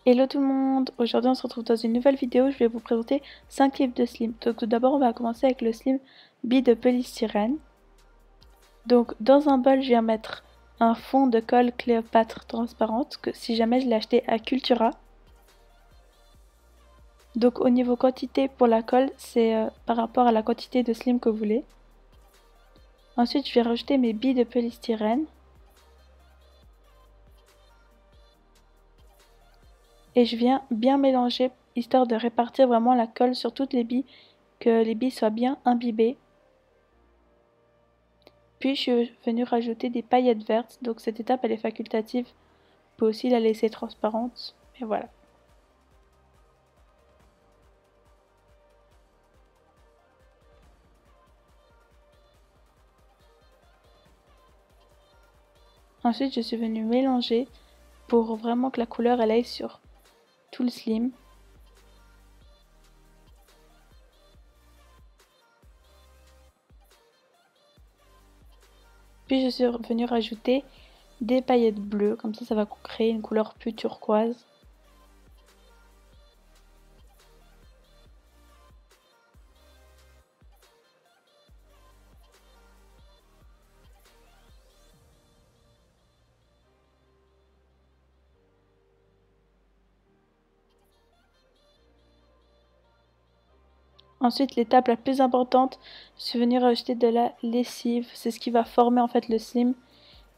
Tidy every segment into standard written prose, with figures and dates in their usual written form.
Hello tout le monde, aujourd'hui on se retrouve dans une nouvelle vidéo, je vais vous présenter 5 types de slime. Donc tout d'abord on va commencer avec le slime bille de polystyrène. Donc dans un bol je viens mettre un fond de colle Cléopâtre transparente, que si jamais je l'ai acheté à Cultura. Donc au niveau quantité pour la colle, c'est par rapport à la quantité de slime que vous voulez. Ensuite je vais rajouter mes billes de polystyrène. Et je viens bien mélanger, histoire de répartir vraiment la colle sur toutes les billes, que les billes soient bien imbibées. Puis je suis venue rajouter des paillettes vertes, donc cette étape elle est facultative, on peut aussi la laisser transparente, et voilà. Ensuite je suis venue mélanger pour vraiment que la couleur elle aille sur tout le slime. Puis je suis venue rajouter des paillettes bleues, comme ça va créer une couleur plus turquoise. Ensuite, l'étape la plus importante, je suis venue rajouter de la lessive. C'est ce qui va former en fait le slime.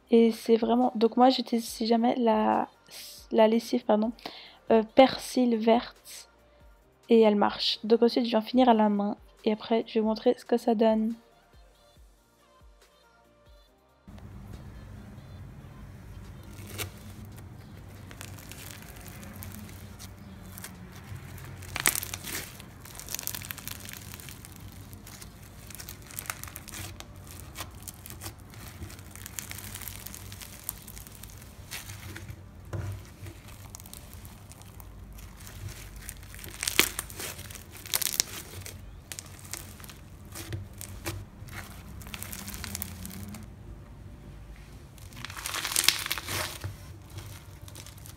Et c'est vraiment... Donc moi j'utilise si jamais la lessive, pardon, persil verte. Et elle marche. Donc ensuite je viens finir à la main. Et après je vais vous montrer ce que ça donne.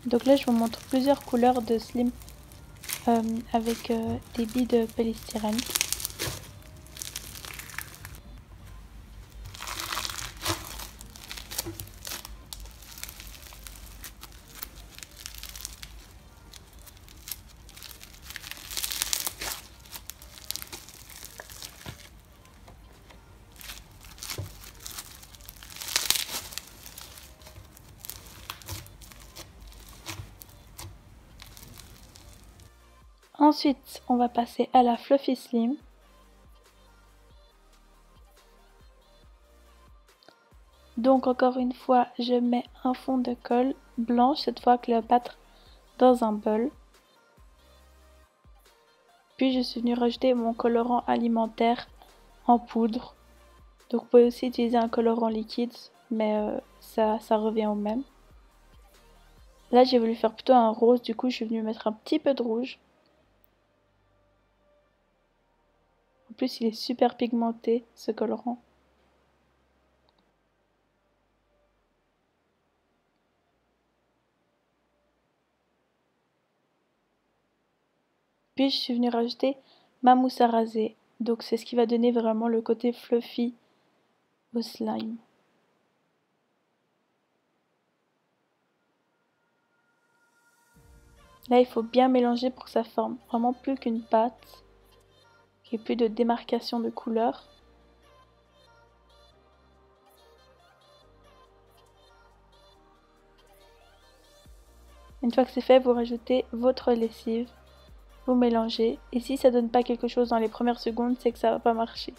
Donc là je vous montre plusieurs couleurs de slime avec des billes de polystyrène. Ensuite on va passer à la fluffy slime. Donc encore une fois je mets un fond de colle blanche, cette fois Cléopâtre, dans un bol. Puis je suis venue rajouter mon colorant alimentaire en poudre. Donc vous pouvez aussi utiliser un colorant liquide, mais ça revient au même. Là j'ai voulu faire plutôt un rose, du coup je suis venue mettre un petit peu de rouge. En plus il est super pigmenté ce colorant. Puis je suis venue rajouter ma mousse à raser. Donc c'est ce qui va donner vraiment le côté fluffy au slime. Là il faut bien mélanger pour que ça forme vraiment plus qu'une pâte, qu'il n'y ait plus de démarcation de couleur. Une fois que c'est fait, vous rajoutez votre lessive, vous mélangez, et si ça donne pas quelque chose dans les premières secondes, c'est que ça va pas marcher.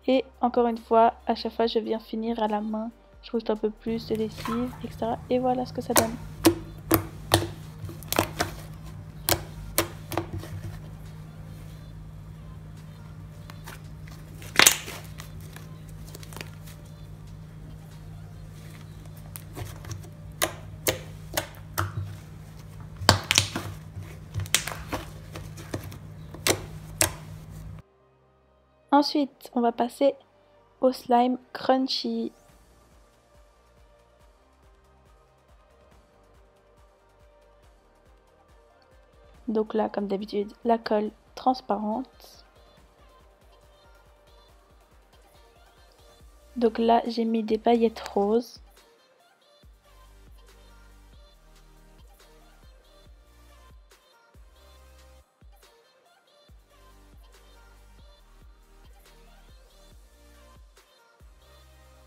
Et encore une fois, à chaque fois je viens finir à la main, je rajoute un peu plus de lessive, etc. Et voilà ce que ça donne. Ensuite, on va passer au slime crunchy. Donc là, comme d'habitude, la colle transparente. Donc là, j'ai mis des paillettes roses.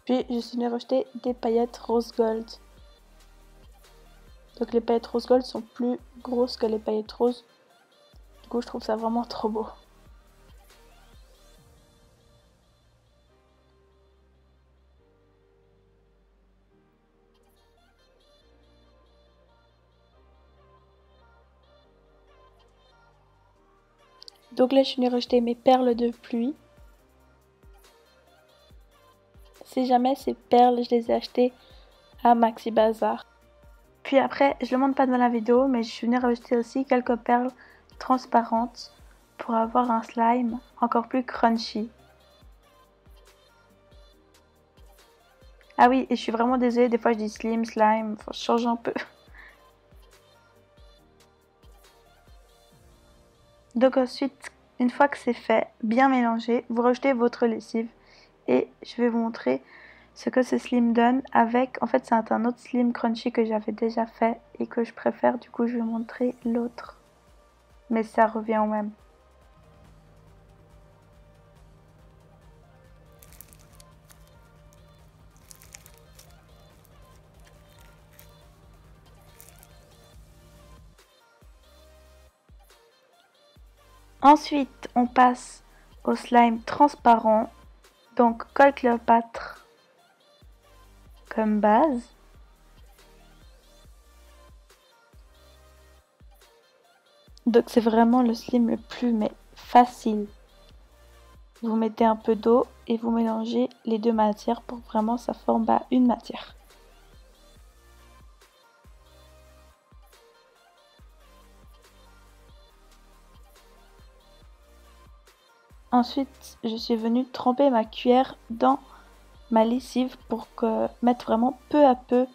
Puis je suis venue rajouter des paillettes rose gold. Donc les paillettes rose gold sont plus grosses que les paillettes roses. Du coup je trouve ça vraiment trop beau. Donc là je suis venue rajouter mes perles de pluie. Si jamais ces perles je les ai achetées à Maxi Bazar. Puis après, je ne le montre pas dans la vidéo, mais je suis venue rajouter aussi quelques perles transparentes pour avoir un slime encore plus crunchy. Ah oui, et je suis vraiment désolée, des fois je dis slim, slime, faut changer un peu. Donc ensuite, une fois que c'est fait, bien mélangé, vous rajoutez votre lessive et je vais vous montrer ce que ce slim donne avec, en fait c'est un autre slim crunchy que j'avais déjà fait et que je préfère, du coup je vais vous montrer l'autre. Mais ça revient au même. Ensuite, on passe au slime transparent, donc colle Cléopâtre comme base. Donc c'est vraiment le slime le plus facile. Vous mettez un peu d'eau et vous mélangez les deux matières pour que vraiment ça forme une matière. Ensuite, je suis venue tremper ma cuillère dans ma lessive pour mettre vraiment peu à peu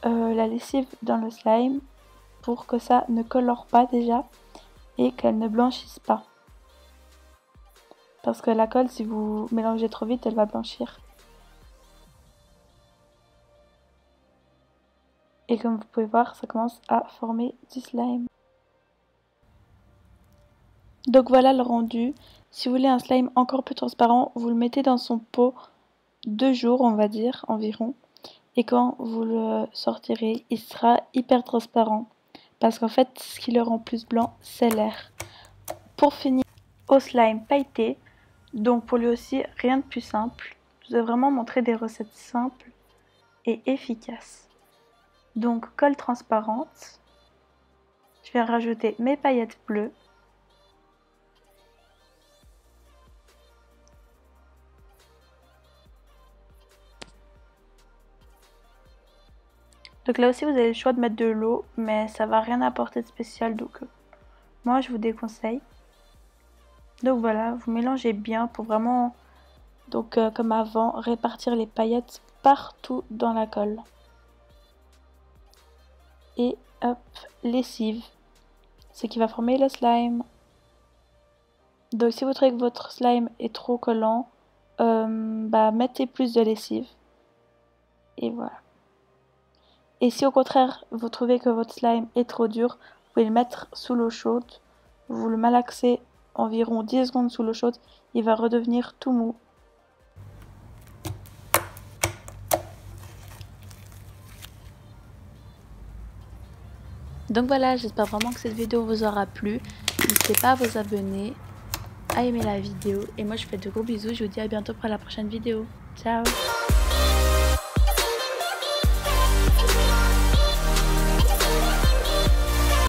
la lessive dans le slime pour que ça ne colore pas déjà et qu'elle ne blanchisse pas. Parce que la colle, si vous mélangez trop vite, elle va blanchir. Et comme vous pouvez voir, ça commence à former du slime. Donc voilà le rendu. Si vous voulez un slime encore plus transparent, vous le mettez dans son pot 2 jours, on va dire, environ. Et quand vous le sortirez, il sera hyper transparent. Parce qu'en fait, ce qui le rend plus blanc, c'est l'air. Pour finir, au slime pailleté. Donc pour lui aussi, rien de plus simple. Je vous ai vraiment montré des recettes simples et efficaces. Donc colle transparente. Je vais rajouter mes paillettes bleues. Donc là aussi vous avez le choix de mettre de l'eau, mais ça va rien apporter de spécial, donc moi je vous déconseille. Donc voilà, vous mélangez bien pour vraiment, donc comme avant, répartir les paillettes partout dans la colle. Et hop, lessive, ce qui va former le slime. Donc si vous trouvez que votre slime est trop collant, mettez plus de lessive. Et voilà. Et si au contraire vous trouvez que votre slime est trop dur, vous pouvez le mettre sous l'eau chaude. Vous le malaxez environ 10 secondes sous l'eau chaude, il va redevenir tout mou. Donc voilà, j'espère vraiment que cette vidéo vous aura plu. N'hésitez pas à vous abonner, à aimer la vidéo. Et moi je vous fais de gros bisous, je vous dis à bientôt pour la prochaine vidéo. Ciao!